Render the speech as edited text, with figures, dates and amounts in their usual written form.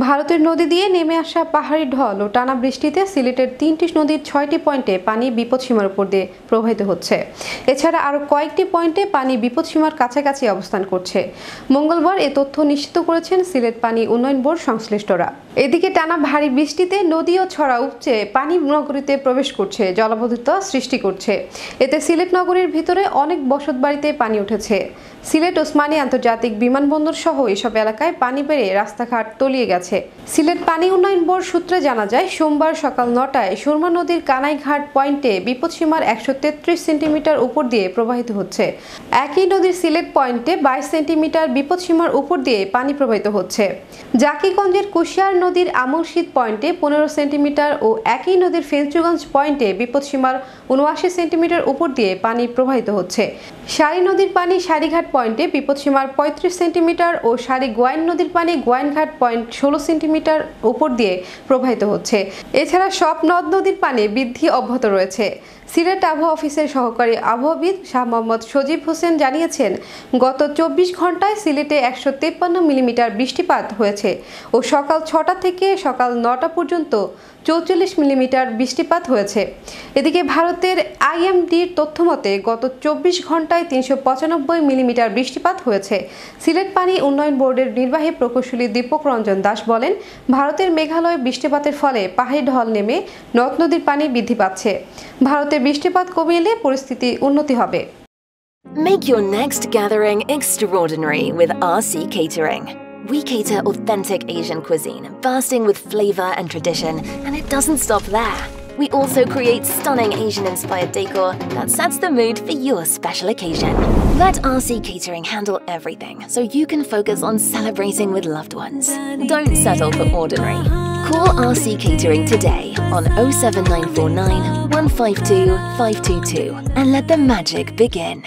ভারতের নদী দিয়ে নেমে আসা পাহাড়ি ঢল ও টানা বৃষ্টিতে সিলেটের ৩টি নদীর ৬টি পয়েন্টে পানি বিপদসীমার উপর দিয়ে প্রবাহিত হচ্ছে। এছাড়া আরও কয়েকটি পয়েন্টে পানি বিপদসীমার কাছাকাছি অবস্থান করছে। মঙ্গলবার এ তথ্য নিশ্চিত করেছেন সিলেট পানি উন্নয়ন বোর্ড সংশ্লিষ্টরা। এদিকে টানা ভারী বৃষ্টিতে নদী ও ছড়া উপচে পানি নগরীতে প্রবেশ করছে, জলাবদ্ধতা সৃষ্টি করছে। এতে সিলেট নগরীর ভিতরে অনেক বসতবাড়িতে পানি উঠেছে। সিলেট ওসমানী আন্তর্জাতিক বিমানবন্দর সহ এসব এলাকায় পানি বেড়ে রাস্তাঘাট তলিয়ে গেছে। সিলেট পানি উন্নয়ন বোর্ড সূত্রে জানা যায়, সোমবার সকাল ৯টায় সুরমা নদীর কানাইঘাট পয়েন্টে বিপদসীমার ১৩৩ সেন্টিমিটার উপর দিয়ে প্রবাহিত হচ্ছে। একই নদীর সিলেট পয়েন্টে ২২ সেন্টিমিটার বিপদসীমার উপর দিয়ে পানি প্রবাহিত হচ্ছে। জাকিগঞ্জের কুশিয়ার নদীর আমলশীত পয়েন্টে ১৫ সেন্টিমিটার ও একই নদীর ফেঞ্চুগঞ্জ পয়েন্টে বিপদসীমার ৭৯ সেন্টিমিটার উপর দিয়ে পানি প্রবাহিত হচ্ছে। সারি নদীর পানি সারিঘাট পয়েন্টে বিপদসীমার ৩৫ সেন্টিমিটার ও সারি গোয়াইন নদীর পানি গোয়াইনঘাট পয়েন্ট ১৬ সেন্টিমিটার উপর দিয়ে প্রবাহিত হচ্ছে। এছাড়া সব নদ নদীর পানি বৃদ্ধি অব্যাহত রয়েছে। সিলেট আবহাওয়া অফিসের সহকারী আবহাওয়াবিদ শাহ মোহাম্মদ সজীব হোসেন জানিয়েছেন, গত ২৪ ঘন্টায় সিলেটে ১৫৩ মিলিমিটার বৃষ্টিপাত হয়েছে ও সকাল ৬টা থেকে সকাল ৯টা পর্যন্ত ৪৪ মিলিমিটার বৃষ্টিপাত হয়েছে। এদিকে ভারতের আইএমডির তথ্যমতে গত ২৪ ঘন্টায় ৩৯৫ মিলিমিটার বৃষ্টিপাত হয়েছে। সিলেট পানি উন্নয়ন বোর্ডের নির্বাহী প্রকৌশলী দীপক রঞ্জন দাস বলেন, ভারতের মেঘালয়ে বৃষ্টিপাতের ফলে পাহাড়ি ঢল নেমে নদ নদীর পানি বৃদ্ধি পাচ্ছে। ভারতে বৃষ্টিপাত কমে এলে পরিস্থিতি উন্নতি হবে। Make your next gathering extraordinary with RC Catering. We cater authentic Asian cuisine, bursting with flavor and tradition, and it doesn't stop there. We also create stunning Asian-inspired decor that sets the mood for your special occasion. Let RC Catering handle everything so you can focus on celebrating with loved ones. Don't settle for ordinary. Call RC Catering today on 07949 152 522 and let the magic begin.